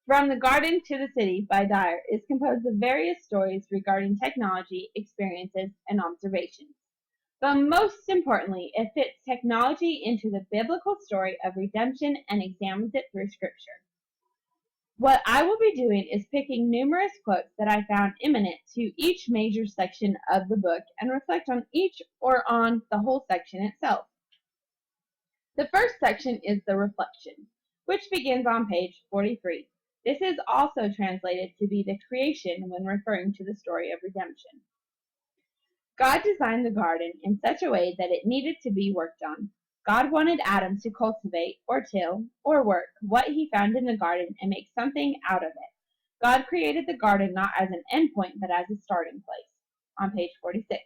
From the Garden to the City by Dyer is composed of various stories regarding technology, experiences, and observations. But most importantly, it fits technology into the biblical story of redemption and examines it through Scripture. What I will be doing is picking numerous quotes that I found imminent to each major section of the book and reflect on each or on the whole section itself. The first section is the reflection, which begins on page 43. This is also translated to be the creation when referring to the story of redemption. God designed the garden in such a way that it needed to be worked on. God wanted Adam to cultivate or till or work what he found in the garden and make something out of it. God created the garden not as an endpoint but as a starting place. On page 46.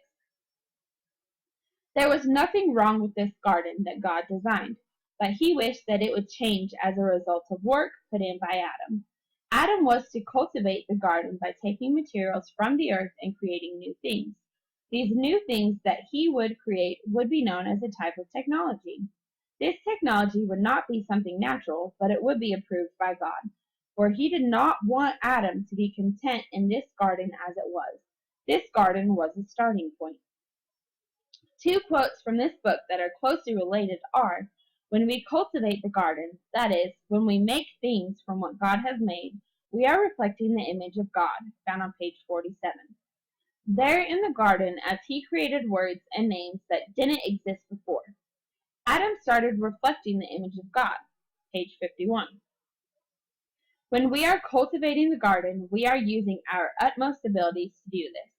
There was nothing wrong with this garden that God designed, but he wished that it would change as a result of work put in by Adam. Adam was to cultivate the garden by taking materials from the earth and creating new things. These new things that he would create would be known as a type of technology. This technology would not be something natural, but it would be approved by God, for he did not want Adam to be content in this garden as it was. This garden was a starting point. Two quotes from this book that are closely related are, "When we cultivate the garden, that is, when we make things from what God has made, we are reflecting the image of God," found on page 47. There in the garden, as he created words and names that didn't exist before, Adam started reflecting the image of God, page 51. When we are cultivating the garden, we are using our utmost abilities to do this.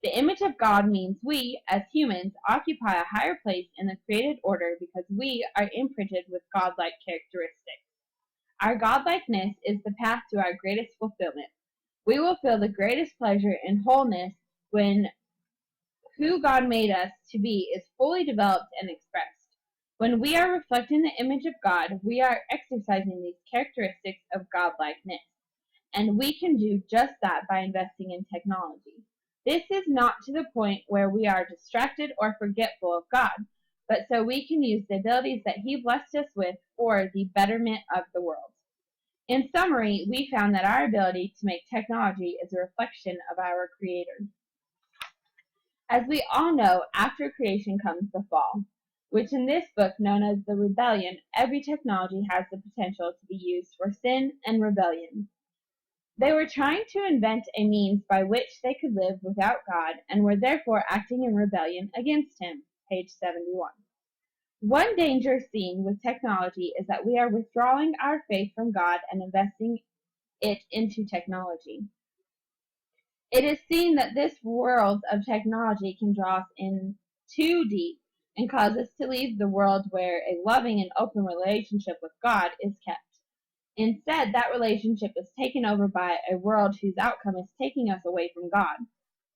The image of God means we, as humans, occupy a higher place in the created order because we are imprinted with godlike characteristics. Our godlikeness is the path to our greatest fulfillment. We will feel the greatest pleasure and wholeness when who God made us to be is fully developed and expressed. When we are reflecting the image of God, we are exercising these characteristics of godlikeness, and we can do just that by investing in technology. This is not to the point where we are distracted or forgetful of God, but so we can use the abilities that he blessed us with for the betterment of the world. In summary, we found that our ability to make technology is a reflection of our Creator. As we all know, after creation comes the fall, which in this book known as the rebellion, every technology has the potential to be used for sin and rebellion. They were trying to invent a means by which they could live without God and were therefore acting in rebellion against him. Page 71. One danger seen with technology is that we are withdrawing our faith from God and investing it into technology. It is seen that this world of technology can draw us in too deep and cause us to leave the world where a loving and open relationship with God is kept. Instead, that relationship is taken over by a world whose outcome is taking us away from God.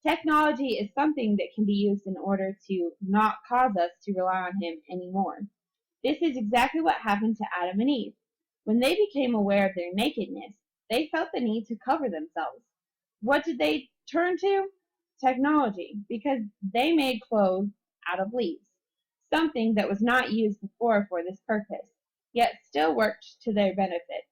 Technology is something that can be used in order to not cause us to rely on him anymore. This is exactly what happened to Adam and Eve. When they became aware of their nakedness, they felt the need to cover themselves. What did they turn to? Technology, because they made clothes out of leaves, something that was not used before for this purpose, yet still worked to their benefit.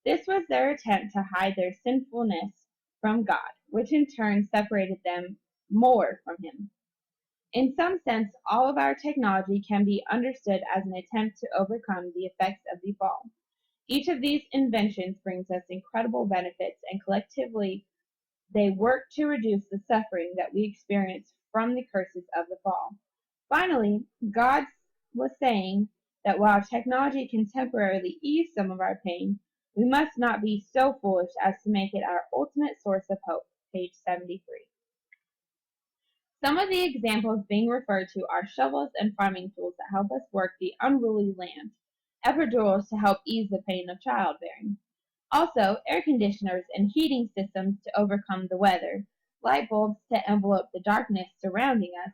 This was their attempt to hide their sinfulness from God, which in turn separated them more from him. In some sense, all of our technology can be understood as an attempt to overcome the effects of the fall. Each of these inventions brings us incredible benefits, and collectively they work to reduce the suffering that we experience from the curses of the fall. Finally, God was saying that while technology can temporarily ease some of our pain, we must not be so foolish as to make it our ultimate source of hope. Page 73. Some of the examples being referred to are shovels and farming tools that help us work the unruly land, epidurals to help ease the pain of childbearing. Also, air conditioners and heating systems to overcome the weather, light bulbs to envelope the darkness surrounding us,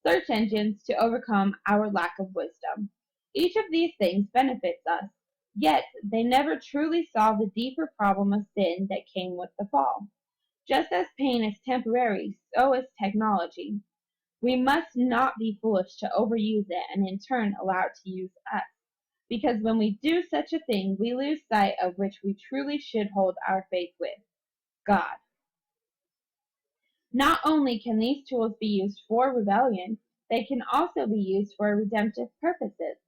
search engines to overcome our lack of wisdom. Each of these things benefits us, yet they never truly solve the deeper problem of sin that came with the fall. Just as pain is temporary, so is technology. We must not be foolish to overuse it and in turn allow it to use us, because when we do such a thing, we lose sight of which we truly should hold our faith with, God. Not only can these tools be used for rebellion, they can also be used for redemptive purposes,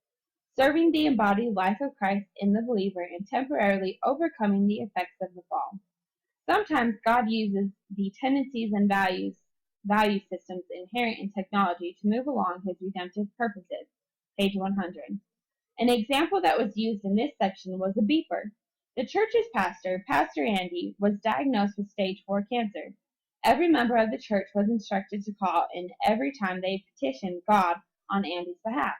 serving the embodied life of Christ in the believer and temporarily overcoming the effects of the fall. Sometimes God uses the tendencies and value systems inherent in technology to move along his redemptive purposes. Page 100. An example that was used in this section was a beeper. The church's pastor, Pastor Andy, was diagnosed with stage 4 cancer. Every member of the church was instructed to call in every time they petitioned God on Andy's behalf.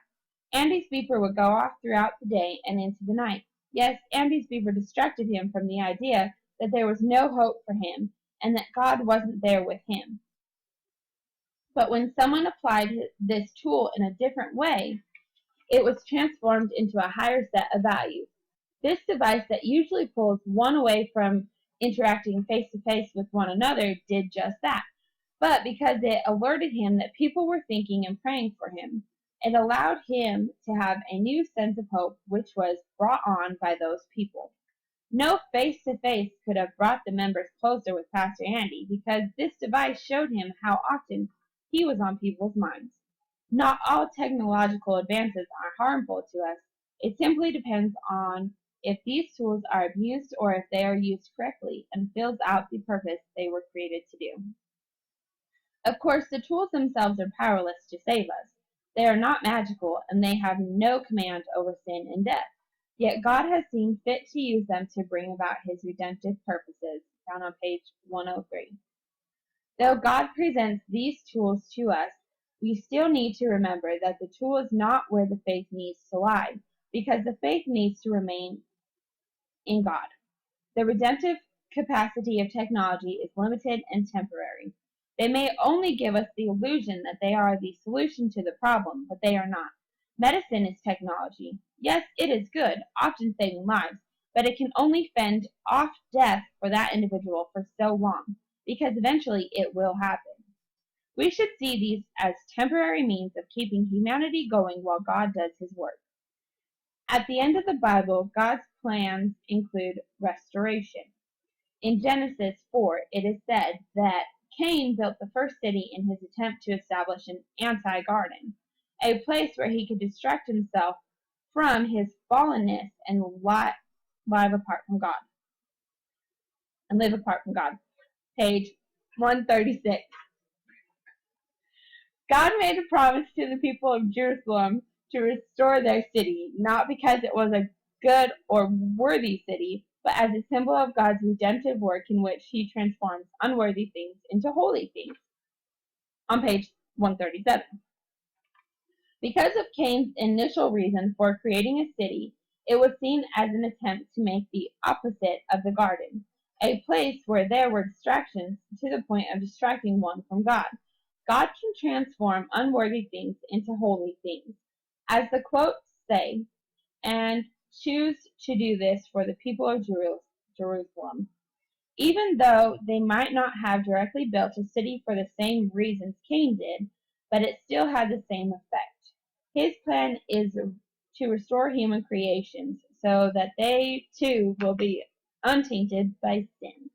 Andy's beeper would go off throughout the day and into the night. Yes, Andy's beeper distracted him from the idea that there was no hope for him and that God wasn't there with him. But when someone applied this tool in a different way, it was transformed into a higher set of values. This device that usually pulls one away from interacting face to face with one another did just that. But because it alerted him that people were thinking and praying for him, it allowed him to have a new sense of hope, which was brought on by those people. No face to face could have brought the members closer with Pastor Andy because this device showed him how often he was on people's minds. Not all technological advances are harmful to us. It simply depends on if these tools are abused or if they are used correctly and fills out the purpose they were created to do. Of course, the tools themselves are powerless to save us. They are not magical and they have no command over sin and death. Yet God has seen fit to use them to bring about his redemptive purposes, found on page 103. Though God presents these tools to us, we still need to remember that the tool is not where the faith needs to lie, because the faith needs to remain in God. The redemptive capacity of technology is limited and temporary. They may only give us the illusion that they are the solution to the problem, but they are not. Medicine is technology. Yes, it is good, often saving lives, but it can only fend off death for that individual for so long, because eventually it will happen. We should see these as temporary means of keeping humanity going while God does his work. At the end of the Bible, God's plans include restoration. In Genesis 4, it is said that Cain built the first city in his attempt to establish an anti-garden, a place where he could distract himself from his fallenness and live apart from God. And live apart from God. Page 136. God made a promise to the people of Jerusalem to restore their city, not because it was a good or worthy city, but as a symbol of God's redemptive work in which he transforms unworthy things into holy things. On page 137. Because of Cain's initial reason for creating a city, it was seen as an attempt to make the opposite of the garden, a place where there were distractions to the point of distracting one from God. God can transform unworthy things into holy things, as the quotes say, and choose to do this for the people of Jerusalem. Even though they might not have directly built a city for the same reasons Cain did, but it still had the same effect. His plan is to restore human creations so that they too will be untainted by sin.